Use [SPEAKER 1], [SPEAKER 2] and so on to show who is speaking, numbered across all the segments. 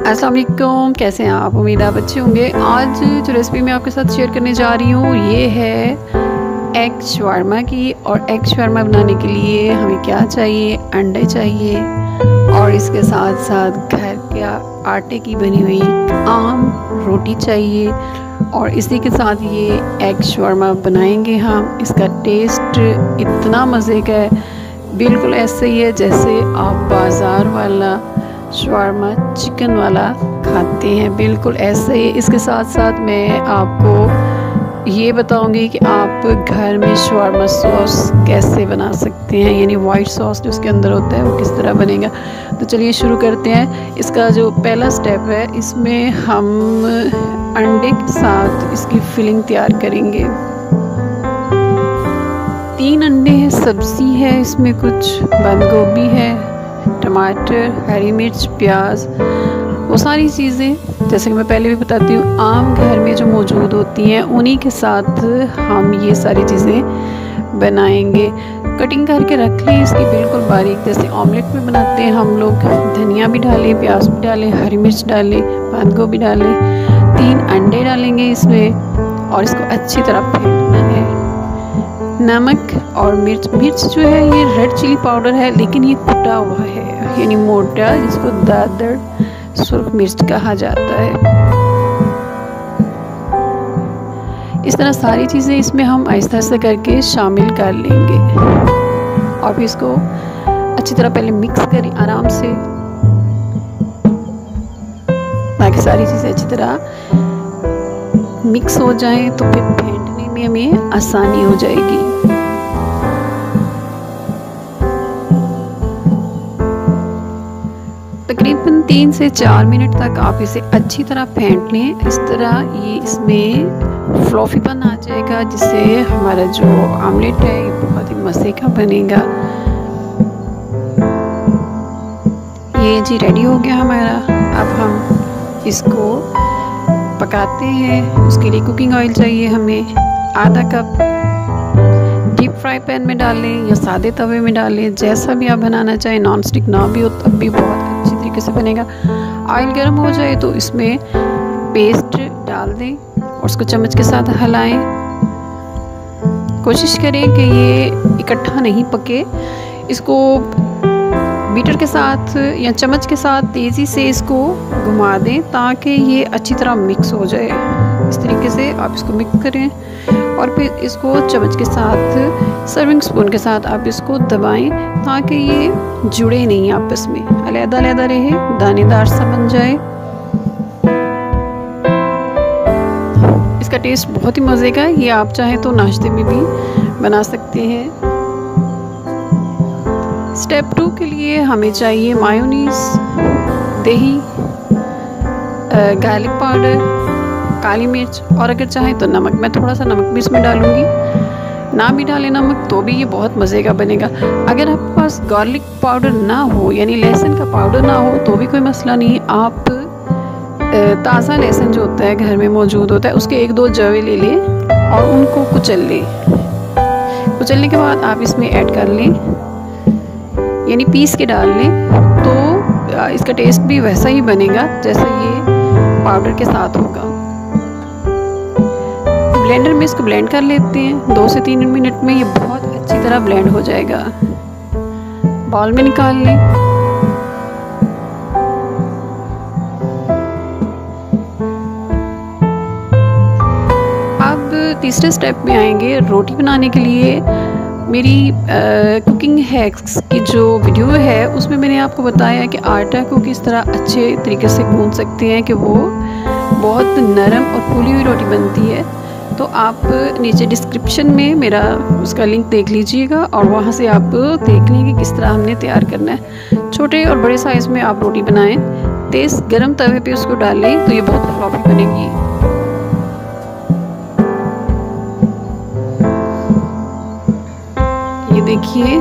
[SPEAKER 1] अस्सलाम वालेकुम, कैसे हैं आप? उम्मीद आप अच्छे होंगे। आज जो रेसिपी मैं आपके साथ शेयर करने जा रही हूँ ये है एग शवारमा की। और एग शवारमा बनाने के लिए हमें क्या चाहिए? अंडे चाहिए और इसके साथ साथ घर के आटे की बनी हुई आम रोटी चाहिए। और इसी के साथ ये एग शवारमा बनाएंगे हम। इसका टेस्ट इतना मज़े का है, बिल्कुल ऐसे ही है जैसे आप बाज़ार वाला शवारमा चिकन वाला खाते हैं, बिल्कुल ऐसे ही। इसके साथ साथ मैं आपको ये बताऊंगी कि आप घर में शवारमा सॉस कैसे बना सकते हैं, यानी वाइट सॉस जो उसके अंदर होता है वो किस तरह बनेगा। तो चलिए शुरू करते हैं। इसका जो पहला स्टेप है, इसमें हम अंडे के साथ इसकी फिलिंग तैयार करेंगे। 3 अंडे हैं, सब्ज़ी है, इसमें कुछ बंद गोभी है, टमाटर, हरी मिर्च, प्याज, वो सारी चीज़ें जैसे कि मैं पहले भी बताती हूँ आम घर में जो मौजूद होती हैं उन्हीं के साथ हम ये सारी चीज़ें बनाएंगे। कटिंग करके रख लें इसकी बिल्कुल बारीक, जैसे ऑमलेट में बनाते हैं हम लोग। धनिया भी डालें, प्याज भी डालें, हरी मिर्च डालें, बंद गोभी डालें। 3 अंडे डालेंगे इसमें और इसको अच्छी तरह फेंटना है। नमक और मिर्च जो है ये रेड चिली पाउडर है, लेकिन ये कुटा हुआ है, यानी मोटा, जिसको दादर सुर्ख मिर्च कहा जाता है। इस तरह सारी चीज़ें इसमें हम आहिस्ता आहिस्ता करके शामिल कर लेंगे और फिर इसको अच्छी तरह पहले मिक्स करें आराम से, ताकि सारी चीज़ें अच्छी तरह मिक्स हो जाएं, तो फिर फेंटने में हमें आसानी हो जाएगी। तकरीबन 3 से 4 मिनट तक आप इसे अच्छी तरह फेंट लें। इस तरह ये इसमें फ्लॉफीपन आ जाएगा, जिससे हमारा जो आमलेट है ये बहुत ही मज़े का बनेगा। ये जी रेडी हो गया हमारा। अब हम इसको पकाते हैं। उसके लिए कुकिंग ऑयल चाहिए हमें आधा कप। डीप फ्राई पैन में डालें या सादे तवे में डालें, जैसा भी आप बनाना चाहें। नॉन स्टिक ना भी हो तब भी बहुत अच्छी तरीके से बनेगा। ऑयल गर्म हो जाए तो इसमें पेस्ट डाल दें और उसको चम्मच के साथ हिलाएं। कोशिश करें कि ये इकट्ठा नहीं पके। इसको बीटर के साथ या चम्मच के साथ तेज़ी से इसको घुमा दें ताकि ये अच्छी तरह मिक्स हो जाए। इस तरीके से आप इसको मिक्स करें और फिर इसको चम्मच के साथ, सर्विंग स्पून के साथ आप इसको दबाएं ताकि ये जुड़े नहीं आपस में, अलग-अलग रहे, दानेदार सा बन जाए। इसका टेस्ट बहुत ही मज़े का है। ये आप चाहें तो नाश्ते में भी बना सकते हैं। स्टेप 2 के लिए हमें चाहिए मायोनीज, दही, गार्लिक पाउडर, काली मिर्च और अगर चाहें तो नमक। मैं थोड़ा सा नमक भी इसमें डालूंगी। ना भी डालें नमक तो भी ये बहुत मज़े का बनेगा। अगर आपके पास गार्लिक पाउडर ना हो, यानी लहसुन का पाउडर ना हो, तो भी कोई मसला नहीं। आप ताज़ा लहसुन जो होता है घर में मौजूद होता है उसके 1-2 जवे ले लें और उनको कुचल लें। कुचलने के बाद आप इसमें ऐड कर लें, यानी पीस के डाल लें, तो इसका टेस्ट भी वैसा ही बनेगा जैसा ये पाउडर के साथ होगा। ब्लेंडर में इसको ब्लेंड कर लेते हैं। 2 से 3 मिनट में ये बहुत अच्छी तरह ब्लेंड हो जाएगा। बाउल में निकाल लें। अब तीसरे स्टेप में आएंगे रोटी बनाने के लिए। मेरी कुकिंग हैक्स की जो वीडियो है उसमें मैंने आपको बताया कि आटा को किस तरह अच्छे तरीके से गूंथ सकते हैं कि वो बहुत नरम और फूली हुई रोटी बनती है। तो आप नीचे डिस्क्रिप्शन में मेरा उसका लिंक देख लीजिएगा और वहाँ से आप देख लें कि किस तरह हमने तैयार करना है। छोटे और बड़े साइज़ में आप रोटी बनाएं, तेज़ गरम तवे पे उसको डालें तो ये बहुत फ्लॉफी बनेगी। ये देखिए,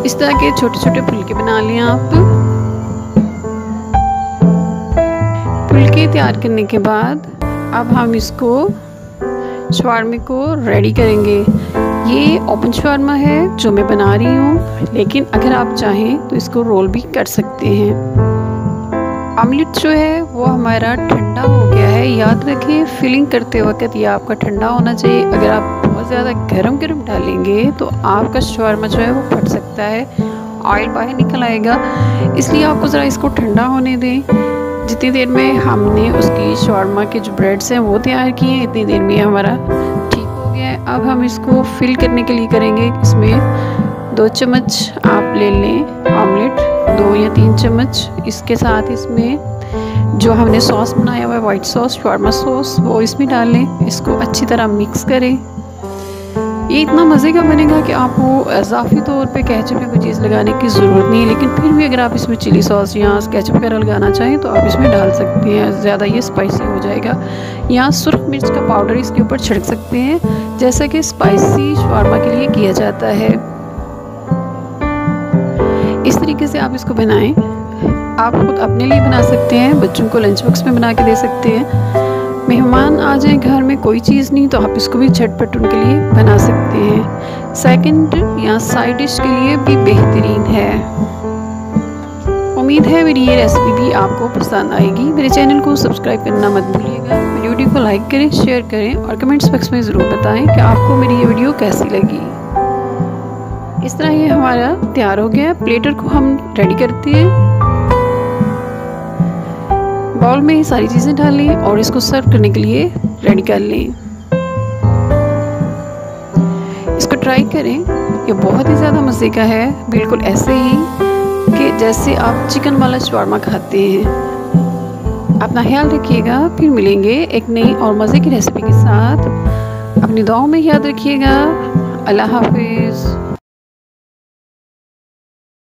[SPEAKER 1] इस तरह के छोटे छोटे फुलके बना लें आप। फुलके तैयार करने के बाद अब हम इसको शवारमा को रेडी करेंगे। ये ओपन शवारमा है जो मैं बना रही हूँ, लेकिन अगर आप चाहें तो इसको रोल भी कर सकते हैं। ऑमलेट जो है वो हमारा ठंडा हो गया है। याद रखें फिलिंग करते वक्त ये आपका ठंडा होना चाहिए। अगर आप बहुत ज़्यादा गरम डालेंगे तो आपका शवारमा जो है वो फट सकता है, ऑयल बाहर निकल आएगा। इसलिए आपको ज़रा इसको ठंडा होने दें। जितनी देर में हमने उसकी शवारमा के जो ब्रेड्स हैं वो तैयार किए हैं, इतनी देर में हमारा ठीक हो गया है। अब हम इसको फिल करने के लिए करेंगे, इसमें 2 चम्मच आप ले लें ऑमलेट, 2 या 3 चम्मच। इसके साथ इसमें जो हमने सॉस बनाया हुआ है वाइट सॉस, शवारमा सॉस, वो इसमें डाल लें। इसको अच्छी तरह मिक्स करें। ये इतना मज़े का बनेगा कि आपको इजाफी तौर पे केचप या कोई चीज़ लगाने की ज़रूरत नहीं है। लेकिन फिर भी अगर आप इसमें चिली सॉस या केचप वगैरह लगाना चाहें तो आप इसमें डाल सकते हैं, ज़्यादा ये स्पाइसी हो जाएगा। या सुर्ख मिर्च का पाउडर इसके ऊपर छिड़क सकते हैं, जैसा कि स्पाइसी शवारमा के लिए किया जाता है। इस तरीके से आप इसको बनाएं। आप खुद अपने लिए बना सकते हैं, बच्चों को लंच बॉक्स में बना के दे सकते हैं। मेहमान आ जाए घर में कोई चीज़ नहीं तो आप इसको भी झटपट उनके लिए बना सकते हैं। सेकंड या साइड डिश के लिए भी बेहतरीन है। उम्मीद है मेरी ये रेसिपी भी आपको पसंद आएगी। मेरे चैनल को सब्सक्राइब करना मत भूलिएगा। मेरी वीडियो को लाइक करें, शेयर करें और कमेंट्स बॉक्स में ज़रूर बताएं कि आपको मेरी ये वीडियो कैसी लगी। इस तरह ये हमारा तैयार हो गया। प्लेटर को हम रेडी करते हैं। बाउल में ही सारी चीज़ें डाल लें और इसको सर्व करने के लिए रेडी कर लें। इसको ट्राई करें, ये बहुत ही ज़्यादा मज़े का है, बिल्कुल ऐसे ही कि जैसे आप चिकन वाला शवारमा खाते हैं। अपना ख्याल रखिएगा, फिर मिलेंगे एक नई और मज़े की रेसिपी के साथ। अपनी दुआओं में याद रखिएगा। अल्लाह हाफिज़।